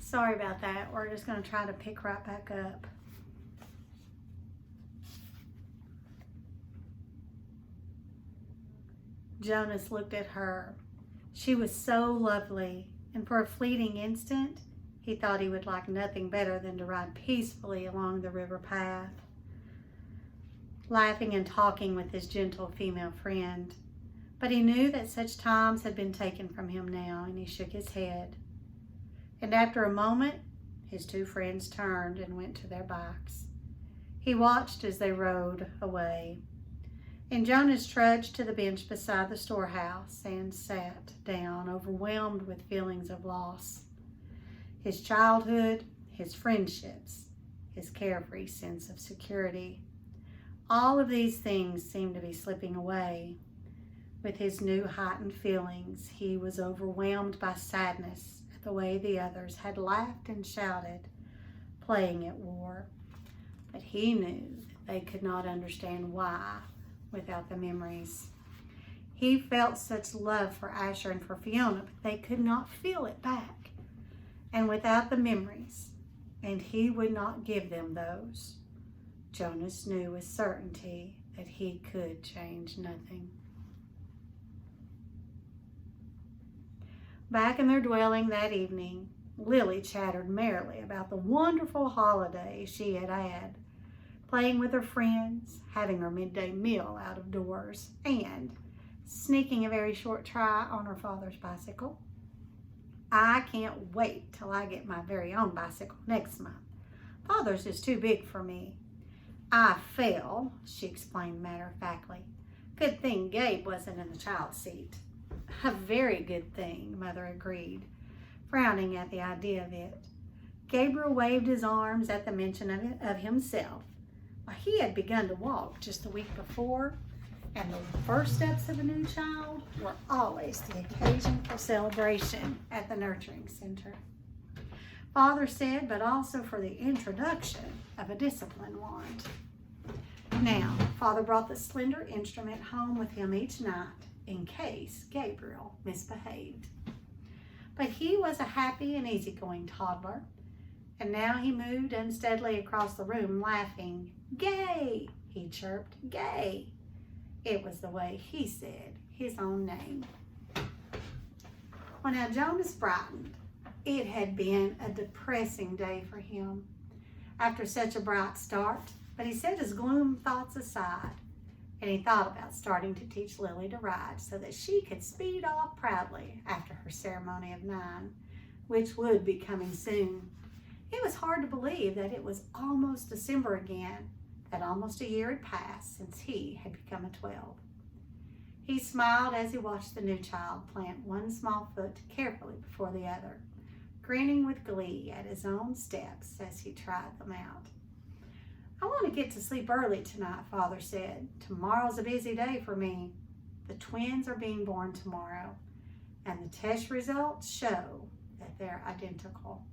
Sorry about that. We're just going to try to pick right back up. Jonas looked at her. She was so lovely, and for a fleeting instant, he thought he would like nothing better than to ride peacefully along the river path, laughing and talking with his gentle female friend. But he knew that such times had been taken from him now, and he shook his head. And after a moment, his two friends turned and went to their bikes. He watched as they rode away. And Jonas trudged to the bench beside the storehouse and sat down, overwhelmed with feelings of loss. His childhood, his friendships, his carefree sense of security. All of these things seemed to be slipping away. With his new heightened feelings, he was overwhelmed by sadness at the way the others had laughed and shouted, playing at war. But he knew that they could not understand why without the memories. He felt such love for Asher and for Fiona, but they could not feel it back. And without the memories, and he would not give them those, Jonas knew with certainty that he could change nothing. Back in their dwelling that evening, Lily chattered merrily about the wonderful holiday she had had, playing with her friends, having her midday meal out of doors, and sneaking a very short try on her father's bicycle. I can't wait till I get my very own bicycle next month. Father's is too big for me. I fell, she explained matter-of-factly. Good thing Gabe wasn't in the child seat. A very good thing, Mother agreed, frowning at the idea of it. Gabriel waved his arms at the mention of himself. He had begun to walk just the week before, and the first steps of a new child were always the occasion for celebration at the nurturing center. Father said, but also for the introduction of a discipline wand. Now, Father brought the slender instrument home with him each night in case Gabriel misbehaved. But he was a happy and easygoing toddler, and now he moved unsteadily across the room, laughing. "Gay," he chirped, "Gay." It was the way he said his own name. Well, now Jonas brightened. It had been a depressing day for him after such a bright start, but he set his gloom thoughts aside, and he thought about starting to teach Lily to ride so that she could speed off proudly after her ceremony of 9, which would be coming soon. It was hard to believe that it was almost December again, that almost a year had passed since he had become a 12. He smiled as he watched the new child plant one small foot carefully before the other, grinning with glee at his own steps as he tried them out. "I want to get to sleep early tonight," Father said. "Tomorrow's a busy day for me. The twins are being born tomorrow, and the test results show that they're identical."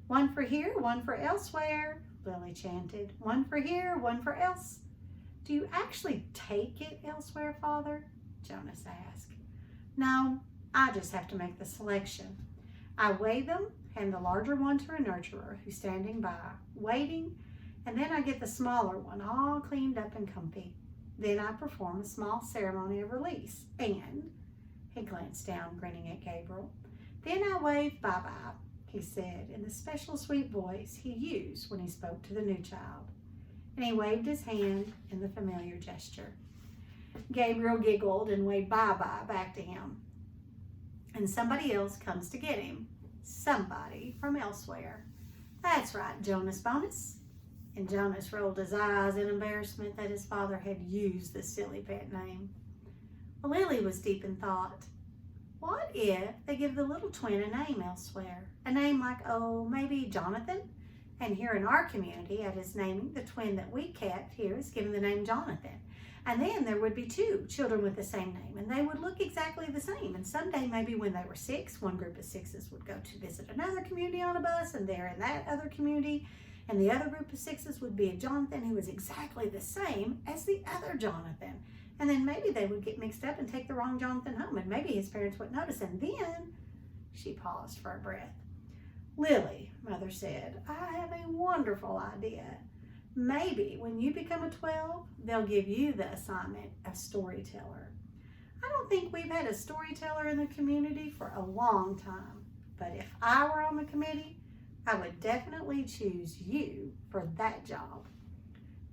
"One for here, one for elsewhere," Lily chanted. "One for here, one for else." "Do you actually take it elsewhere, Father?" Jonas asked. "No, I just have to make the selection. I weigh them, hand the larger one to a nurturer who's standing by, waiting, and then I get the smaller one all cleaned up and comfy. Then I perform a small ceremony of release, and," he glanced down, grinning at Gabriel, "then I wave bye-bye," he said in the special sweet voice he used when he spoke to the new child, and he waved his hand in the familiar gesture. Gabriel giggled and waved bye-bye back to him. And somebody else comes to get him. Somebody from elsewhere. "That's right, Jonas Bonus." And Jonas rolled his eyes in embarrassment that his father had used the silly pet name. Well, Lily was deep in thought. What if they give the little twin a name elsewhere? A name like, maybe Jonathan? And here in our community, at his naming, the twin that we kept here is given the name Jonathan. And then there would be 2 children with the same name, and they would look exactly the same. And someday, maybe when they were 6, one group of 6s would go to visit another community on a bus, and they're in that other community, and the other group of 6s would be a Jonathan who was exactly the same as the other Jonathan. And then maybe they would get mixed up and take the wrong Jonathan home, and maybe his parents wouldn't notice. And then, she paused for a breath. Lily, Mother said, I have a wonderful idea. Maybe when you become a 12, they'll give you the assignment of storyteller. I don't think we've had a storyteller in the community for a long time, but if I were on the committee, I would definitely choose you for that job.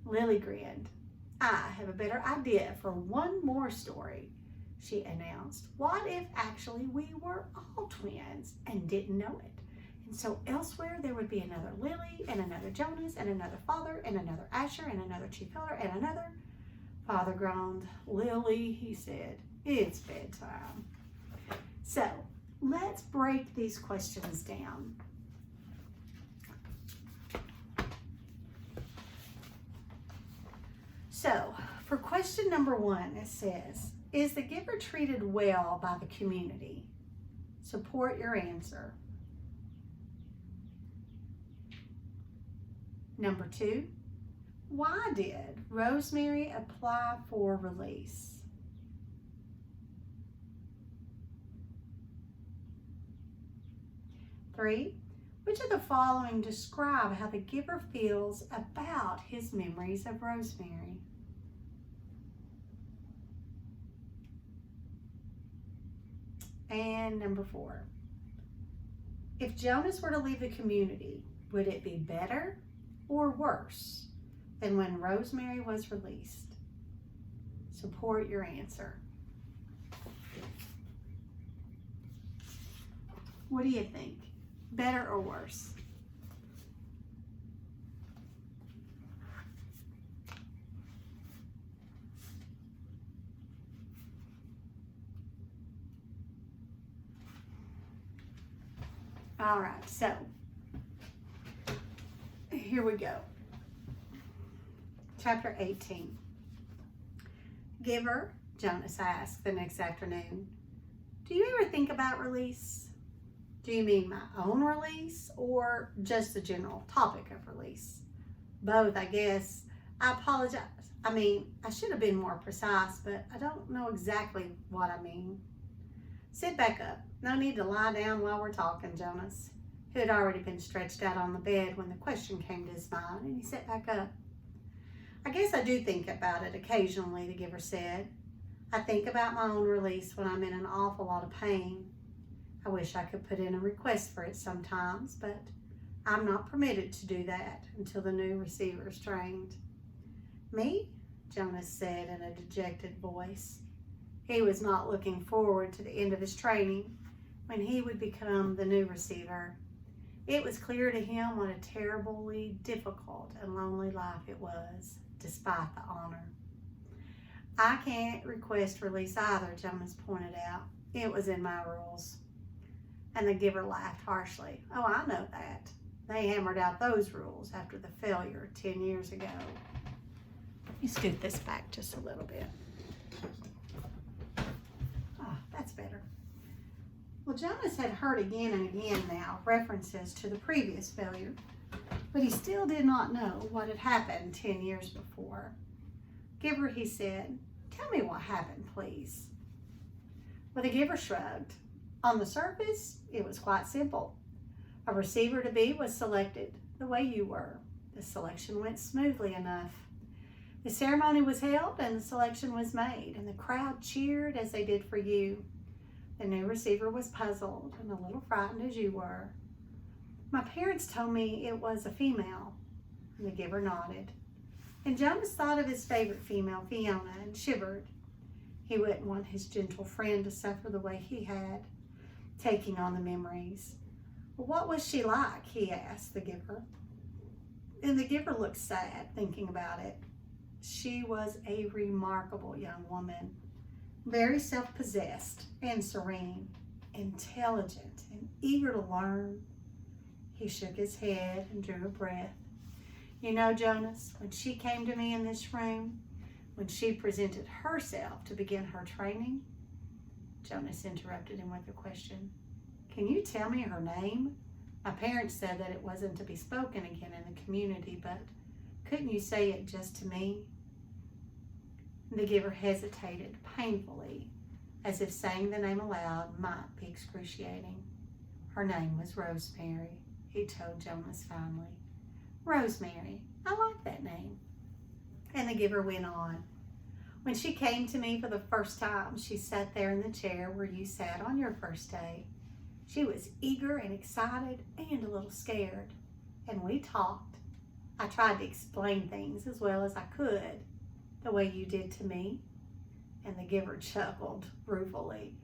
Lily grinned. I have a better idea for one more story, she announced. What if actually we were all twins and didn't know it? And so elsewhere there would be another Lily and another Jonas and another Father and another Asher and another Chief Elder and another. Father groaned. Lily, he said, it's bedtime. So let's break these questions down. So for question number 1, it says, is the giver treated well by the community? Support your answer. Number 2, why did Rosemary apply for release? Three, which of the following describe how the giver feels about his memories of Rosemary? And number 4, if Jonas were to leave the community, would it be better or worse than when Rosemary was released? Support your answer. What do you think? Better or worse? All right, so here we go. Chapter 18. Giver, Jonas asked the next afternoon, do you ever think about release? Do you mean my own release or just the general topic of release? Both, I guess. I apologize. I should have been more precise, but I don't know exactly what I mean. Sit back up. No need to lie down while we're talking, Jonas, who had already been stretched out on the bed when the question came to his mind, and he sat back up. I guess I do think about it occasionally, the giver said. I think about my own release when I'm in an awful lot of pain. I wish I could put in a request for it sometimes, but I'm not permitted to do that until the new receiver is trained. Me? Jonas said in a dejected voice. He was not looking forward to the end of his training when he would become the new receiver. It was clear to him what a terribly difficult and lonely life it was, despite the honor. I can't request release either, Jonas pointed out. It was in my rules. And the giver laughed harshly. Oh, I know that. They hammered out those rules after the failure 10 years ago. Let me scoot this back just a little bit. Oh, that's better. Well, Jonas had heard again and again now references to the previous failure, but he still did not know what had happened 10 years before. Giver, he said, tell me what happened, please. Well, the giver shrugged. On the surface, it was quite simple. A receiver-to-be was selected the way you were. The selection went smoothly enough. The ceremony was held and the selection was made, and the crowd cheered as they did for you. The new receiver was puzzled and a little frightened as you were. My parents told me it was a female. And the giver nodded. And Jonas thought of his favorite female, Fiona, and shivered. He wouldn't want his gentle friend to suffer the way he had, taking on the memories. Well, what was she like? He asked the giver. And the giver looked sad, thinking about it. She was a remarkable young woman, very self-possessed and serene, intelligent and eager to learn. He shook his head and drew a breath. You know, Jonas, when she came to me in this room, when she presented herself to begin her training, Jonas interrupted him with a question. Can you tell me her name? My parents said that it wasn't to be spoken again in the community, but couldn't you say it just to me? The giver hesitated painfully, as if saying the name aloud might be excruciating. Her name was Rosemary. he told Jonas finally. Rosemary. I like that name. And the giver went on. When she came to me for the first time, she sat there in the chair where you sat on your first day. She was eager and excited and a little scared. And we talked. I tried to explain things as well as I could, the way you did to me. And the giver chuckled ruefully.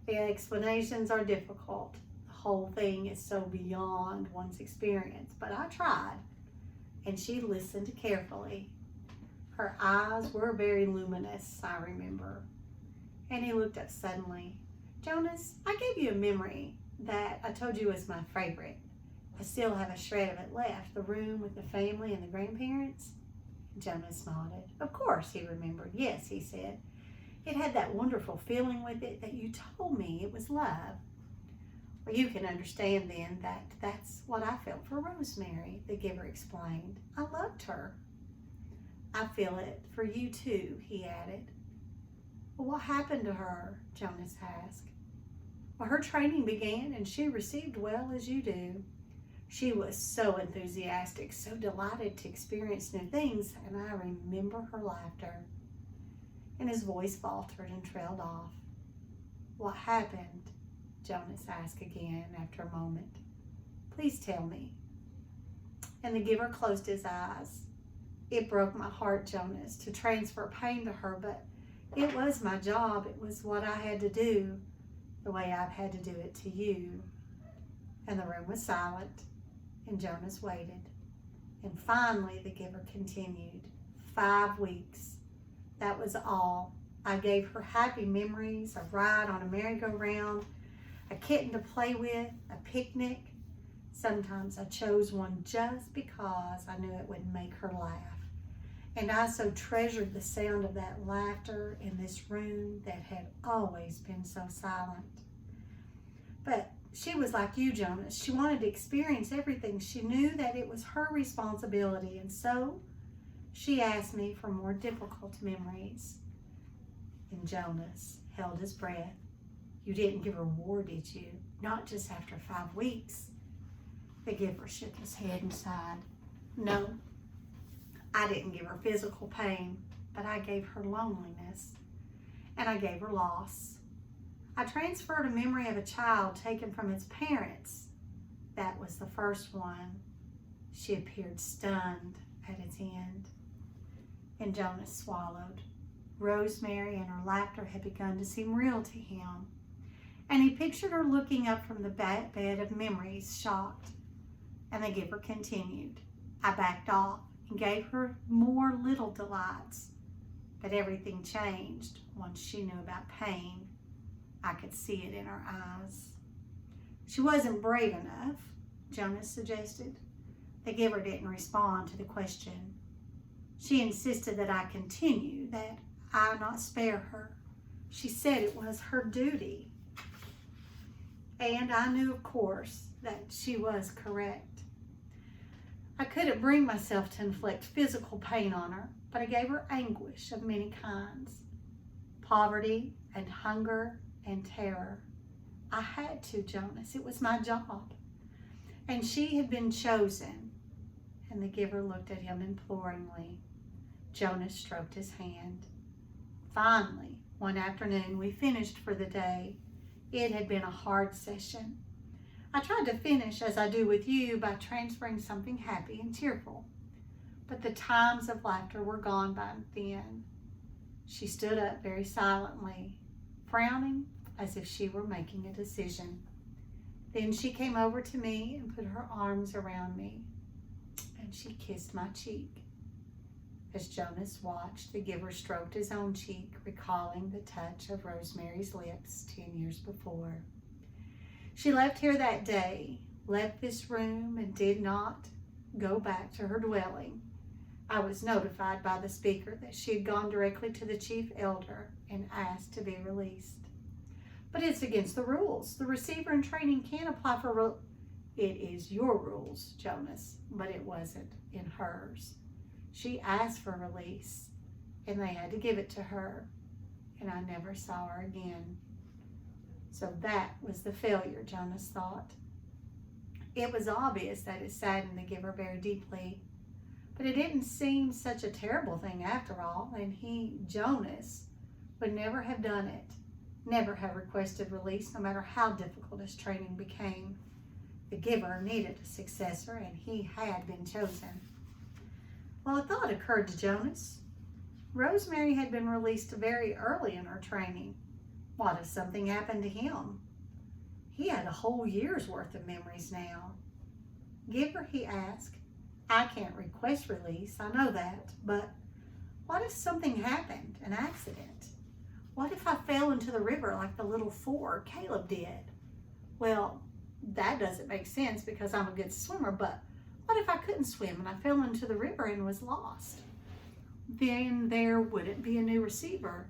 The explanations are difficult. The whole thing is so beyond one's experience. But I tried. And she listened carefully. Her eyes were very luminous, I remember. And he looked up suddenly. Jonas, I gave you a memory that I told you was my favorite. I still have a shred of it left, the room with the family and the grandparents. Jonas nodded. Of course, he remembered. Yes, he said. It had that wonderful feeling with it that you told me it was love. Well, you can understand then that that's what I felt for Rosemary, the giver explained. I loved her. I feel it for you too, he added. Well, what happened to her? Jonas asked. Well, her training began and she received well as you do. She was so enthusiastic, so delighted to experience new things, and I remember her laughter. And his voice faltered and trailed off. What happened? Jonas asked again after a moment. Please tell me. And the giver closed his eyes. It broke my heart, Jonas, to transfer pain to her, but it was my job. It was what I had to do, the way I've had to do it to you. And the room was silent, and Jonas waited. And finally, the giver continued. 5 weeks. That was all. I gave her happy memories, a ride on a merry-go-round, a kitten to play with, a picnic. Sometimes I chose one just because I knew it would make her laugh. And I so treasured the sound of that laughter in this room that had always been so silent. But she was like you, Jonas. She wanted to experience everything. She knew that it was her responsibility, and so she asked me for more difficult memories. And Jonas held his breath. You didn't give her war, did you? Not just after 5 weeks. The giver shook his head and sighed. No, I didn't give her physical pain, but I gave her loneliness, and I gave her loss. I transferred a memory of a child taken from its parents. That was the first one. She appeared stunned at its end. And Jonas swallowed. Rosemary and her laughter had begun to seem real to him. And he pictured her looking up from the back bed of memories, shocked. And the giver continued. I backed off and gave her more little delights. But everything changed once she knew about pain. I could see it in her eyes. She wasn't brave enough, Jonas suggested. The giver didn't respond to the question. She insisted that I continue, that I not spare her. She said it was her duty. And I knew, of course, that she was correct. I couldn't bring myself to inflict physical pain on her, but I gave her anguish of many kinds. Poverty and hunger and terror. I had to, Jonas. It was my job. And she had been chosen. And the giver looked at him imploringly. Jonas stroked his hand. Finally, one afternoon, we finished for the day. It had been a hard session. I tried to finish, as I do with you, by transferring something happy and cheerful. But the times of laughter were gone by then. She stood up very silently, frowning as if she were making a decision. Then she came over to me and put her arms around me, and she kissed my cheek. As Jonas watched, the giver stroked his own cheek, recalling the touch of Rosemary's lips 10 years before. She left here that day, left this room, and did not go back to her dwelling. I was notified by the speaker that she had gone directly to the chief elder and asked to be released. But it's against the rules. The receiver in training can't apply for It is your rules, Jonas, but it wasn't in hers. She asked for release, and they had to give it to her, and I never saw her again. So that was the failure, Jonas thought. It was obvious that it saddened the giver very deeply, but it didn't seem such a terrible thing after all, and he, Jonas, would never have done it, never have requested release, no matter how difficult his training became. The giver needed a successor, and he had been chosen. Well, a thought occurred to Jonas. Rosemary had been released very early in her training. What if something happened to him? He had a whole year's worth of memories now. Giver, he asked, I can't request release, I know that, but what if something happened, an accident? What if I fell into the river like the little four Caleb did? Well, that doesn't make sense because I'm a good swimmer, but what if I couldn't swim and I fell into the river and was lost? Then there wouldn't be a new receiver,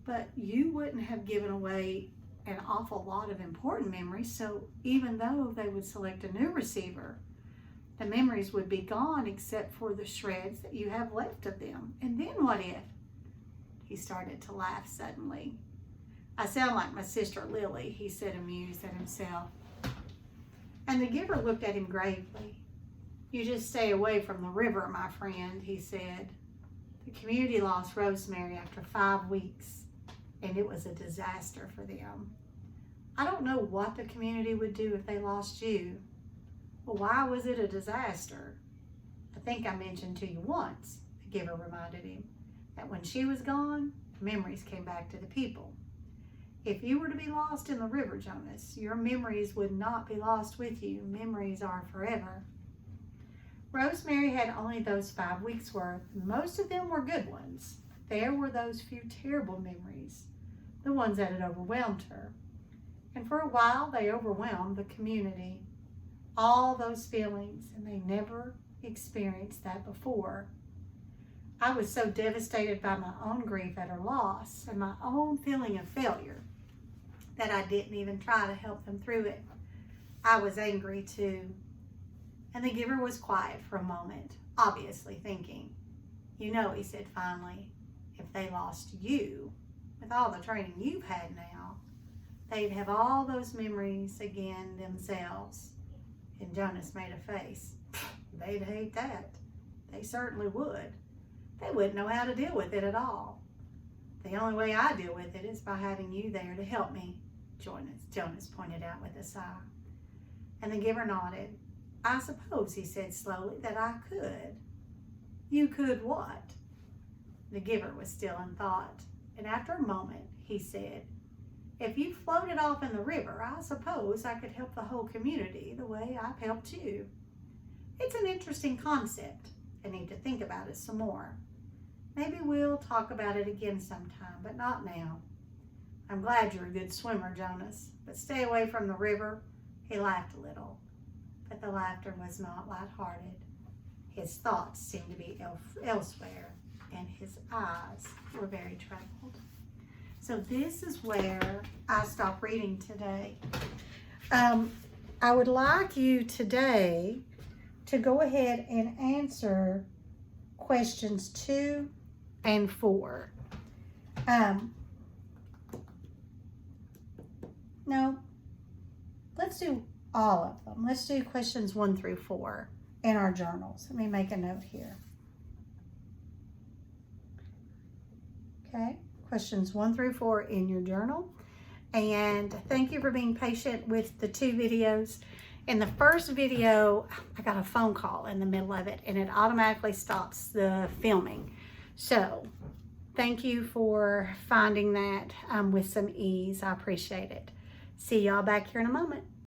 but you wouldn't have given away an awful lot of important memories, so even though they would select a new receiver, the memories would be gone except for the shreds that you have left of them. And then what if? He started to laugh suddenly. I sound like my sister Lily, he said, amused at himself. And the giver looked at him gravely. You just stay away from the river, my friend, he said. The community lost Rosemary after 5 weeks, and it was a disaster for them. I don't know what the community would do if they lost you. Well, why was it a disaster? I think I mentioned to you once, the giver reminded him, that when she was gone, memories came back to the people. If you were to be lost in the river, Jonas, your memories would not be lost with you. Memories are forever. Rosemary had only those 5 weeks worth. Most of them were good ones. There were those few terrible memories, the ones that had overwhelmed her. And for a while, they overwhelmed the community. All those feelings, and they never experienced that before. I was so devastated by my own grief at her loss and my own feeling of failure that I didn't even try to help them through it. I was angry too. And the giver was quiet for a moment, obviously thinking. You know, he said finally, if they lost you, with all the training you've had now, they'd have all those memories again themselves. And Jonas made a face. They'd hate that. They certainly would. They wouldn't know how to deal with it at all. The only way I deal with it is by having you there to help me, Jonas pointed out with a sigh. And the giver nodded. I suppose, he said slowly, that I could. You could what? The giver was still in thought, and after a moment, he said, if you floated off in the river, I suppose I could help the whole community the way I've helped you. It's an interesting concept. I need to think about it some more. Maybe we'll talk about it again sometime, but not now. I'm glad you're a good swimmer, Jonas, but stay away from the river. He laughed a little, but the laughter was not lighthearted. His thoughts seemed to be elsewhere, and his eyes were very troubled. So this is where I stop reading today. I would like you today to go ahead and answer questions 2 and 4. No, let's do all of them. Let's do questions 1 through 4 in our journals. Let me make a note here. Okay, questions 1 through 4 in your journal. And thank you for being patient with the 2 videos. In the first video, I got a phone call in the middle of it and it automatically stops the filming. So thank you for finding that with some ease. I appreciate it. See y'all back here in a moment.